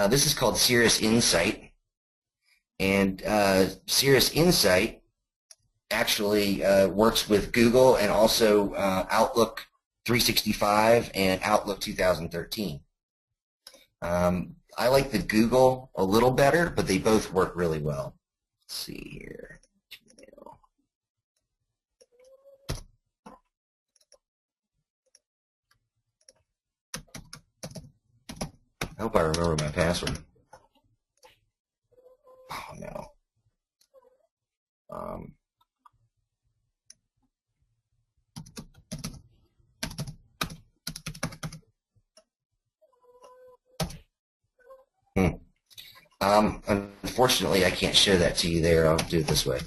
This is called Cirrus Insight, and Cirrus Insight actually works with Google and also Outlook 365 and Outlook 2013. I like the Google a little better, but they both work really well. Let's see here. Gmail. I hope I remember my password. Oh, no. Unfortunately, I can't show that to you there. I'll do it this way.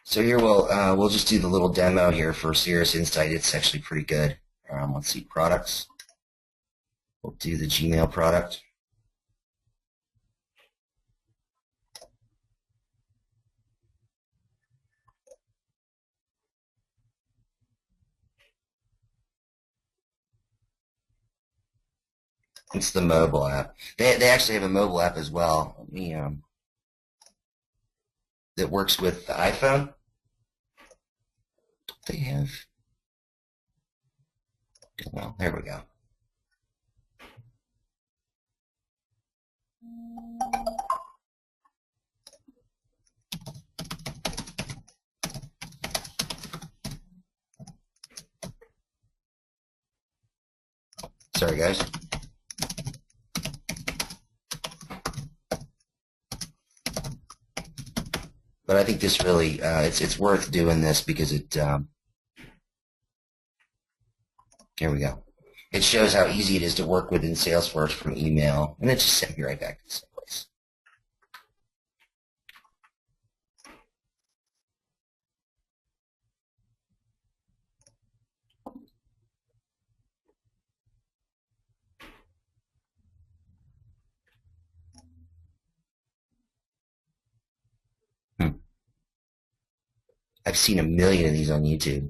So here we'll just do the little demo here for Cirrus Insight. It's actually pretty good. Let's see, products. We'll do the Gmail product. It's the mobile app. They actually have a mobile app as well. Let me, that works with the iPhone. They have. Well, there we go. Sorry, guys. But I think this really, it's worth doing this because it, here we go. It shows how easy it is to work within Salesforce from email, and it just sent me right back to the same place. I've seen a million of these on YouTube,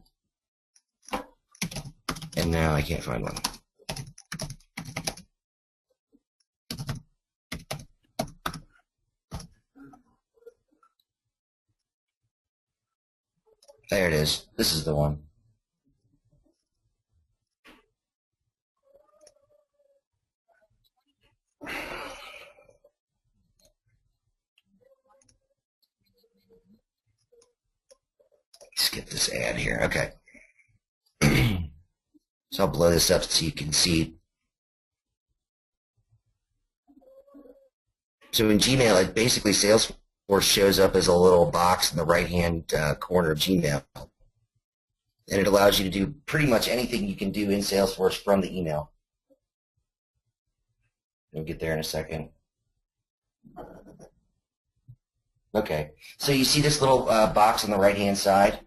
and now I can't find one. There it is. This is the one. Skip this ad here. Okay. So I'll blow this up so you can see. So in Gmail, it basically Salesforce shows up as a little box in the right-hand corner of Gmail. And it allows you to do pretty much anything you can do in Salesforce from the email. We'll get there in a second. Okay, so you see this little box on the right-hand side?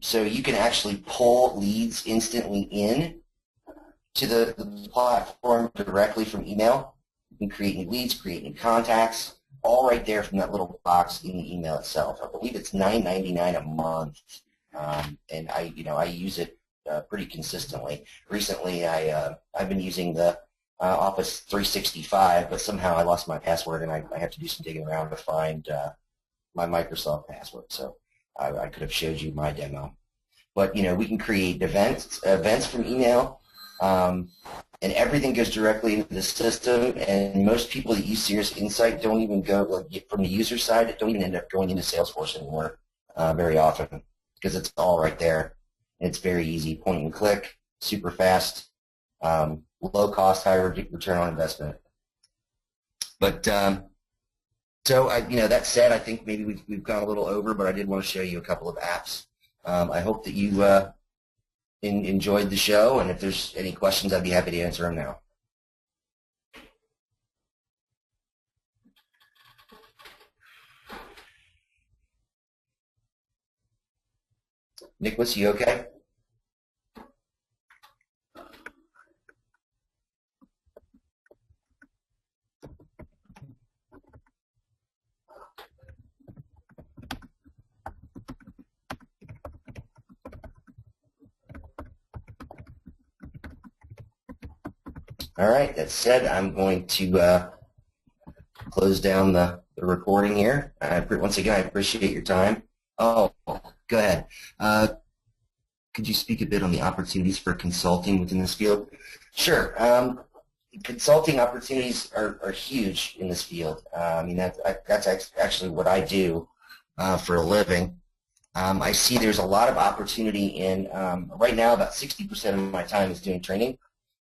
So you can actually pull leads instantly in to the platform directly from email. You can create new leads, create new contacts, all right there from that little box in the email itself. I believe it's $9.99 a month, and I use it pretty consistently. Recently, I've been using the Office 365, but somehow I lost my password, and I have to do some digging around to find my Microsoft password. So I could have showed you my demo. But we can create events from email, and everything goes directly into the system. And most people that use Cirrus Insight don't even go from the user side. Don't even end up going into Salesforce anymore very often because it's all right there. And it's very easy, point and click, super fast, low cost, high return on investment. But so that said, I think maybe we've gone a little over, but I did want to show you a couple of apps. I hope that you enjoyed the show, and if there's any questions, I'd be happy to answer them now. Nicholas, you okay? All right, that said, I'm going to close down the recording here. Once again, I appreciate your time. Oh, go ahead. Could you speak a bit on the opportunities for consulting within this field? Sure. Consulting opportunities are huge in this field. I mean, that's actually what I do for a living. I see there's a lot of opportunity in, right now about 60% of my time is doing training.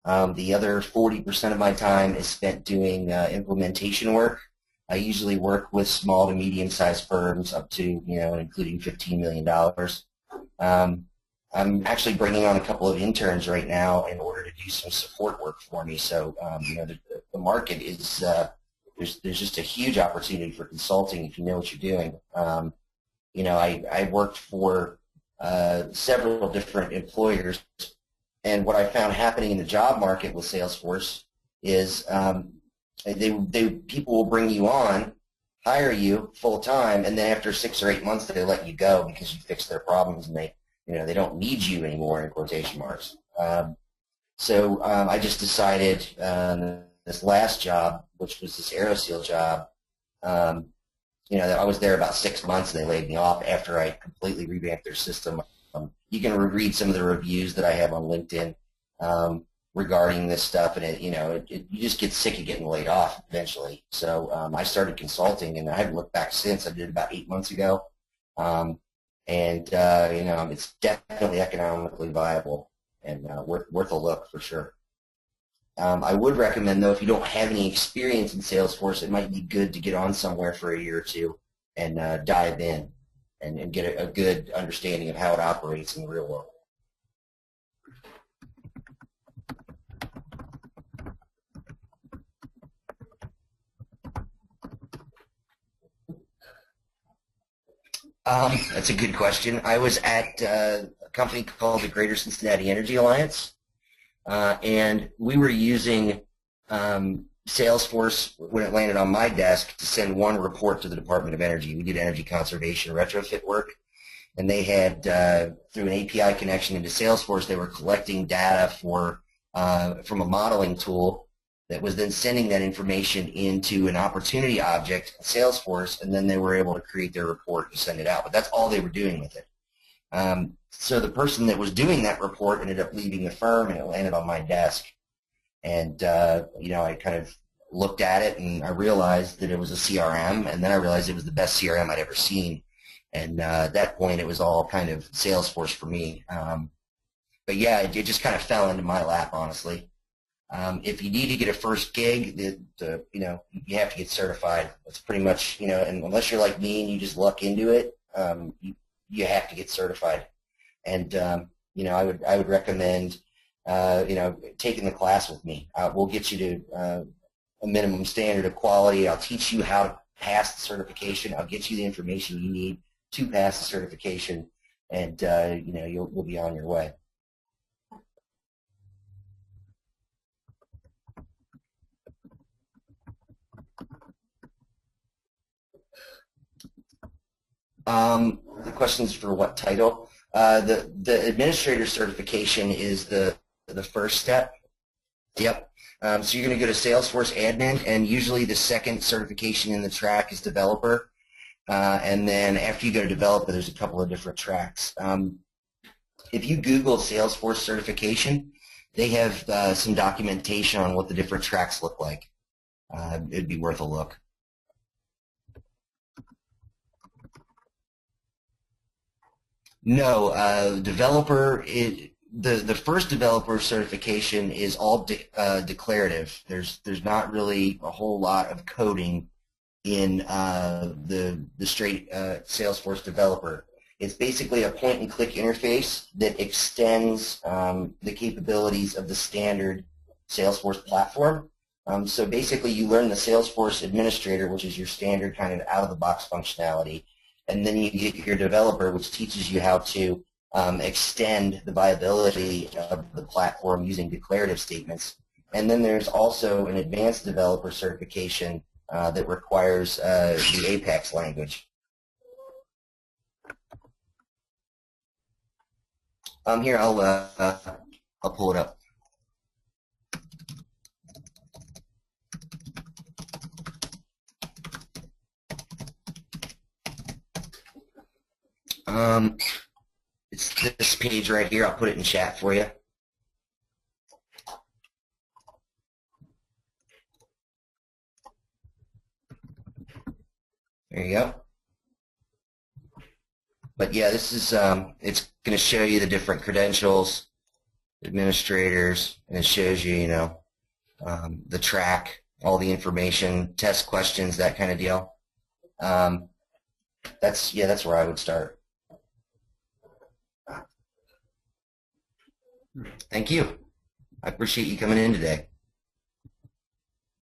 The other 40% of my time is spent doing implementation work. I usually work with small to medium-sized firms up to, including $15 million. I'm actually bringing on a couple of interns right now in order to do some support work for me. So, the market is, there's just a huge opportunity for consulting if you know what you're doing. I worked for several different employers, and what I found happening in the job market with Salesforce is people will bring you on, hire you full time, and then after 6 or 8 months they let you go because you fixed their problems and they don't need you anymore in quotation marks. So I just decided this last job, which was this AeroSeal job, that I was there about 6 months and they laid me off after I completely revamped their system. You can read some of the reviews that I have on LinkedIn regarding this stuff, and you just get sick of getting laid off eventually. So I started consulting, and I haven't looked back since. I did it about 8 months ago, it's definitely economically viable and worth a look for sure. I would recommend, though, if you don't have any experience in Salesforce, it might be good to get on somewhere for a year or two and dive in and get a good understanding of how it operates in the real world. That's a good question. I was at a company called the Greater Cincinnati Energy Alliance, and we were using Salesforce when it landed on my desk to send one report to the Department of Energy. We did energy conservation retrofit work, and they had, through an API connection into Salesforce, they were collecting data from a modeling tool that was then sending that information into an opportunity object in Salesforce, and then they were able to create their report and send it out. But that's all they were doing with it. So the person that was doing that report ended up leaving the firm, and it landed on my desk. And, I kind of looked at it, and I realized that it was a CRM, and then I realized it was the best CRM I'd ever seen. And at that point, it was all kind of Salesforce for me. But yeah, it just kind of fell into my lap, honestly. If you need to get a first gig, you have to get certified. It's pretty much, and unless you're like me and you just luck into it, you have to get certified. And, I would recommend, taking the class with me. We'll get you to a minimum standard of quality. I'll teach you how to pass the certification. I'll get you the information you need to pass the certification, and, you'll be on your way. The question's for what title? The administrator certification is the first step. Yep. So you're going to go to SalesForce Admin, and usually the second certification in the track is Developer. And then after you go to developer, there's a couple of different tracks. If you Google Salesforce certification, they have some documentation on what the different tracks look like. It'd be worth a look. No, developer the first developer certification is all declarative. There's not really a whole lot of coding in the straight Salesforce Developer. It's basically a point-and-click interface that extends the capabilities of the standard Salesforce platform. So basically, you learn the Salesforce Administrator, which is your standard kind of out-of-the-box functionality, and then you get your developer, which teaches you how to extend the viability of the platform using declarative statements. And then there's also an advanced developer certification that requires the Apex language. Here, I'll pull it up. It's this page right here. I'll put it in chat for you. There you go. But yeah, this is it's going to show you the different credentials, administrators, and it shows you, the track, all the information, test questions, that kind of deal. That's where I would start. Thank you. I appreciate you coming in today.